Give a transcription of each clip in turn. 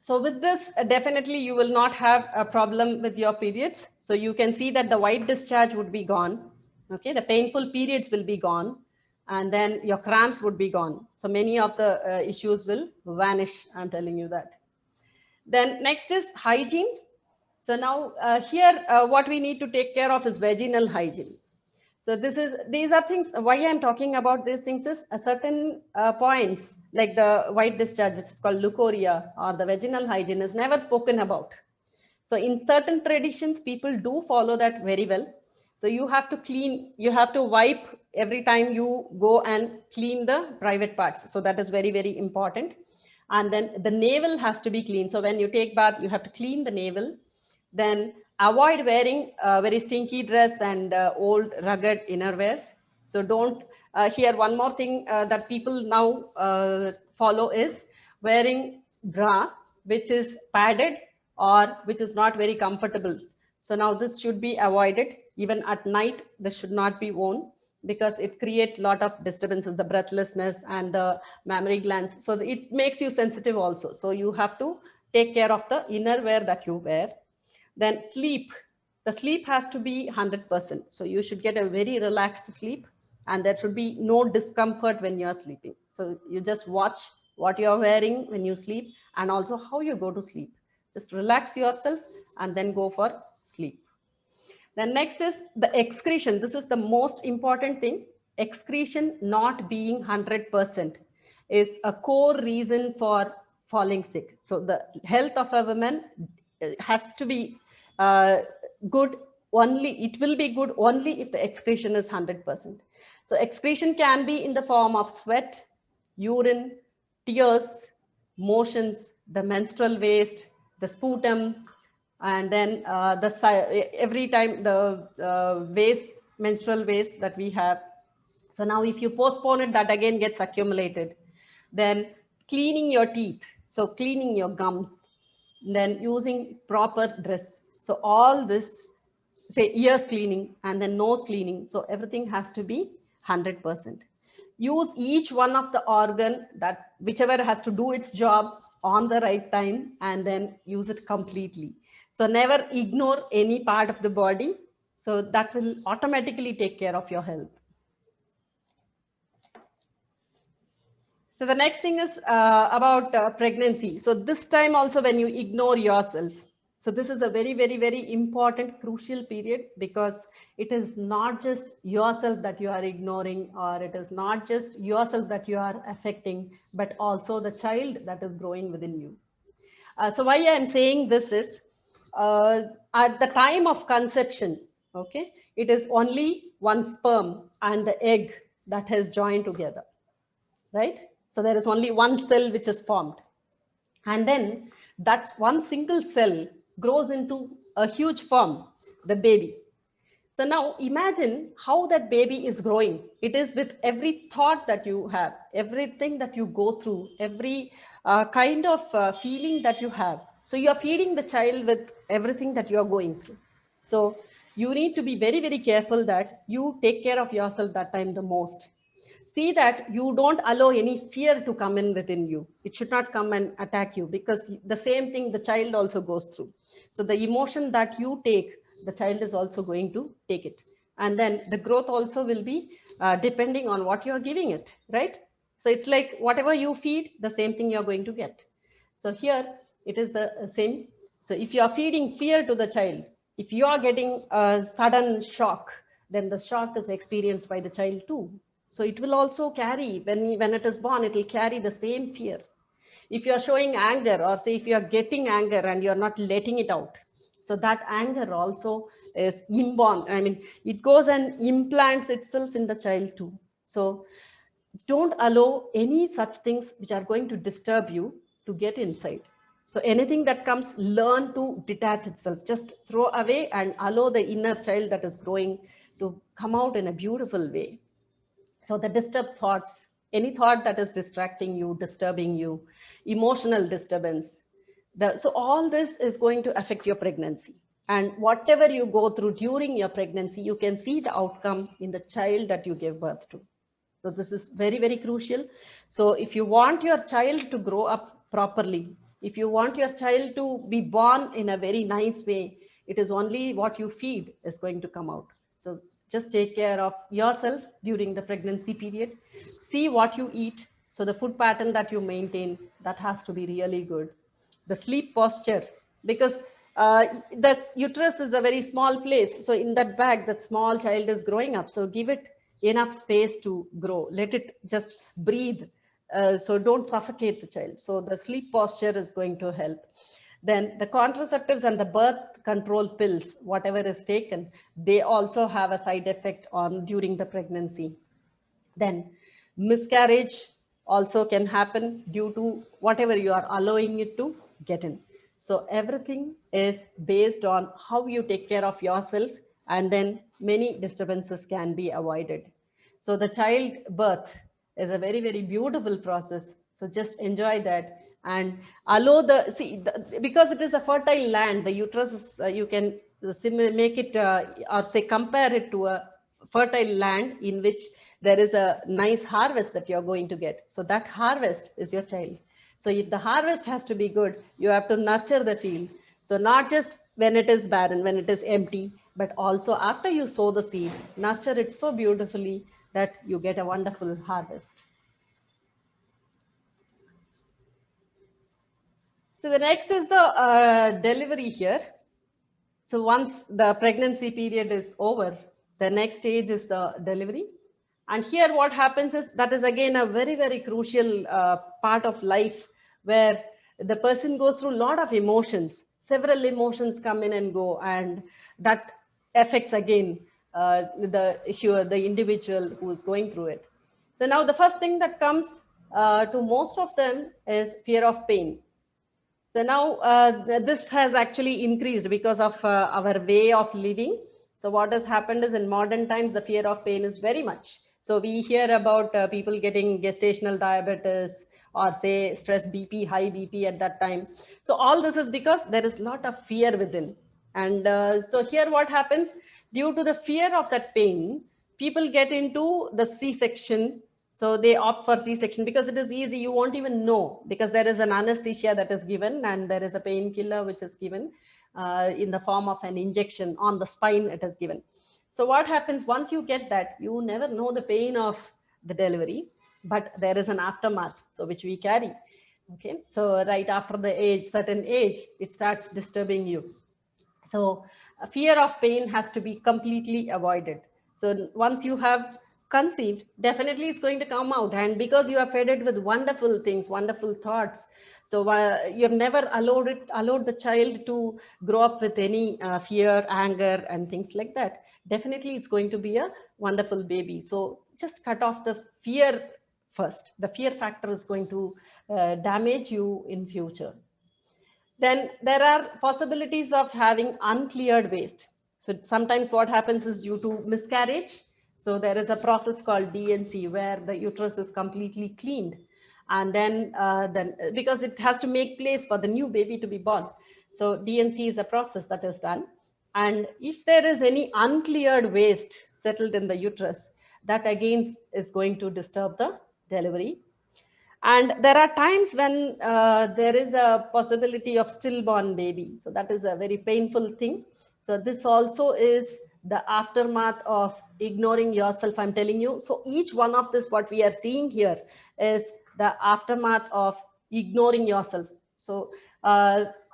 So with this, definitely you will not have a problem with your periods. So you can see that the white discharge would be gone. Okay, the painful periods will be gone, and then your cramps would be gone. So many of the issues will vanish. I'm telling you that. Then next is hygiene. So now here, what we need to take care of is vaginal hygiene. So these are things. Why I'm talking about these things is a certain points like the white discharge, which is called leukorrhea, or the vaginal hygiene, is never spoken about. So in certain traditions, people do follow that very well. So you have to clean, you have to wipe every time you go and clean the private parts. So that is very, very important. And then the navel has to be clean. So when you take bath, you have to clean the navel. Then avoid wearing very stinky dress and old rugged innerwears. So don't, here one more thing that people now follow is wearing bra, which is padded or which is not very comfortable. So now this should be avoided. Even at night, this should not be worn because it creates a lot of disturbances, the breathlessness and the mammary glands. So it makes you sensitive also. So you have to take care of the innerwear that you wear. Then sleep. The sleep has to be 100%. So you should get a very relaxed sleep, and there should be no discomfort when you're sleeping. So you just watch what you're wearing when you sleep and also how you go to sleep. Just relax yourself and then go for sleep. Then next is the excretion. This is the most important thing. Excretion not being 100% is a core reason for falling sick. So the health of a woman has to be good only, it will be good only if the excretion is 100%. So excretion can be in the form of sweat, urine, tears, motions, the menstrual waste, the sputum, and then every time the waste, menstrual waste that we have. So now if you postpone it, that again gets accumulated. Then cleaning your teeth, so cleaning your gums, then using proper dress. So all this, say ears cleaning and then nose cleaning. So everything has to be 100%. Use each one of the organ, that whichever has to do its job on the right time, and then use it completely. So never ignore any part of the body. So that will automatically take care of your health. So the next thing is about pregnancy. So this time also when you ignore yourself. So this is a very, very, very important, crucial period, because it is not just yourself that you are ignoring, or it is not just yourself that you are affecting, but also the child that is growing within you. So why I am saying this is, at the time of conception, okay, it is only one sperm and the egg that has joined together, right? So there is only one cell which is formed. And then that one single cell grows into a huge form, the baby. So now imagine how that baby is growing. It is with every thought that you have, everything that you go through, every kind of feeling that you have. So you are feeding the child with everything that you are going through. So you need to be very, very careful that you take care of yourself that time the most. See that you don't allow any fear to come in within you. It should not come and attack you, because the same thing the child also goes through. So the emotion that you take, the child is also going to take it. And then the growth also will be depending on what you're giving it, right? So it's like whatever you feed, the same thing you're going to get. So here it is the same. So if you are feeding fear to the child, if you are getting a sudden shock, then the shock is experienced by the child too. So it will also carry, when it is born, it will carry the same fear. If you are showing anger, or say if you are getting anger and you are not letting it out, so that anger also is inborn. I mean, it goes and implants itself in the child too. So don't allow any such things which are going to disturb you to get inside. So anything that comes, learn to detach itself. Just throw away and allow the inner child that is growing to come out in a beautiful way. So the disturbed thoughts, any thought that is distracting you, disturbing you, emotional disturbance. So all this is going to affect your pregnancy. And whatever you go through during your pregnancy, you can see the outcome in the child that you gave birth to. So this is very, very crucial. So if you want your child to grow up properly, If you want your child to be born in a very nice way, it is only what you feed is going to come out. So just take care of yourself during the pregnancy period. See what you eat. So the food pattern that you maintain, that has to be really good. The sleep posture, because the uterus is a very small place. So in that bag, that small child is growing up. So give it enough space to grow. Let it just breathe. So don't suffocate the child. So the sleep posture is going to help. Then the contraceptives and the birth control pills, whatever is taken, they also have a side effect on during the pregnancy. Then miscarriage also can happen due to whatever you are allowing it to get in. So everything is based on how you take care of yourself, and then many disturbances can be avoided. So the child birth is a very, very beautiful process. So just enjoy that and allow because it is a fertile land, the uterus is, you can make it or say compare it to a fertile land in which there is a nice harvest that you're going to get. So that harvest is your child. So if the harvest has to be good, you have to nurture the field. So not just when it is barren, when it is empty, but also after you sow the seed, nurture it so beautifully that you get a wonderful harvest. So the next is the delivery here. So once the pregnancy period is over, the next stage is the delivery. And here what happens is, that is again a very, very crucial part of life, where the person goes through a lot of emotions. Several emotions come in and go, and that affects again the individual who is going through it. So now the first thing that comes to most of them is fear of pain. So now this has actually increased because of our way of living. So what has happened is, in modern times, the fear of pain is very much. So we hear about people getting gestational diabetes, or say stress BP, high BP at that time. So all this is because there is a lot of fear within. And so here what happens, due to the fear of that pain, people get into the C-section. So they opt for C-section because it is easy. You won't even know, because there is an anesthesia that is given, and there is a painkiller which is given in the form of an injection on the spine. It is given. So what happens once you get that, you never know the pain of the delivery, but there is an aftermath, so which we carry. Okay, so right after the certain age, it starts disturbing you. So fear of pain has to be completely avoided. So once you have conceived, definitely it's going to come out. And because you are fed it with wonderful things, wonderful thoughts, so you have never allowed the child to grow up with any fear, anger, and things like that. Definitely it's going to be a wonderful baby. So just cut off the fear first. The fear factor is going to damage you in future. Then there are possibilities of having uncleared waste. So sometimes what happens is, due to miscarriage, so there is a process called DNC, where the uterus is completely cleaned. And then because it has to make place for the new baby to be born. So DNC is a process that is done. And if there is any uncleared waste settled in the uterus, that again is going to disturb the delivery. And there are times when there is a possibility of stillborn baby. So that is a very painful thing. So this also is the aftermath of ignoring yourself, I'm telling you. So each one of this, what we are seeing here, is the aftermath of ignoring yourself. So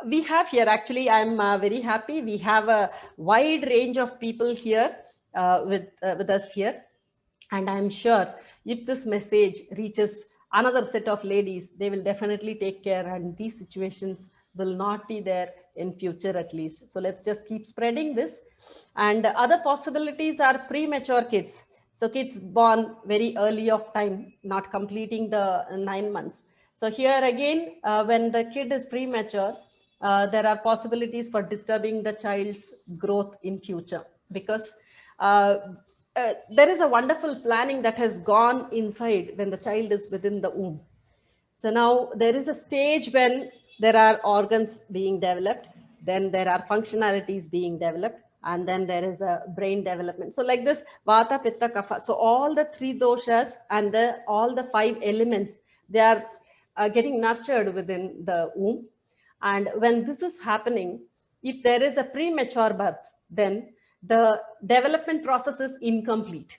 we have here, actually, I'm very happy. We have a wide range of people here with us here. And I'm sure if this message reaches another set of ladies, they will definitely take care, and these situations will not be there in future at least. So let's just keep spreading this. And other possibilities are premature kids. So kids born very early of time, not completing the 9 months. So here again, when the kid is premature, there are possibilities for disturbing the child's growth in future, because there is a wonderful planning that has gone inside when the child is within the womb. So now there is a stage when there are organs being developed, then there are functionalities being developed, and then there is a brain development. So like this, Vata, Pitta, Kapha. So all the three doshas and all the 5 elements, they are getting nurtured within the womb. And when this is happening, if there is a premature birth, then the development process is incomplete.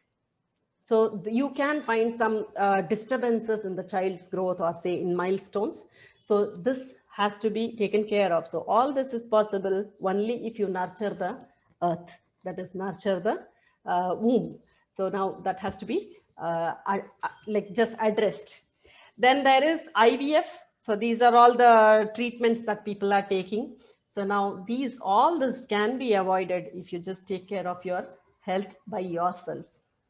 So you can find some disturbances in the child's growth, or say in milestones. So this has to be taken care of. So all this is possible only if you nurture the earth, that is nurture the womb. So now that has to be like just addressed. Then there is IVF. So these are all the treatments that people are taking. So now all this can be avoided if you just take care of your health by yourself.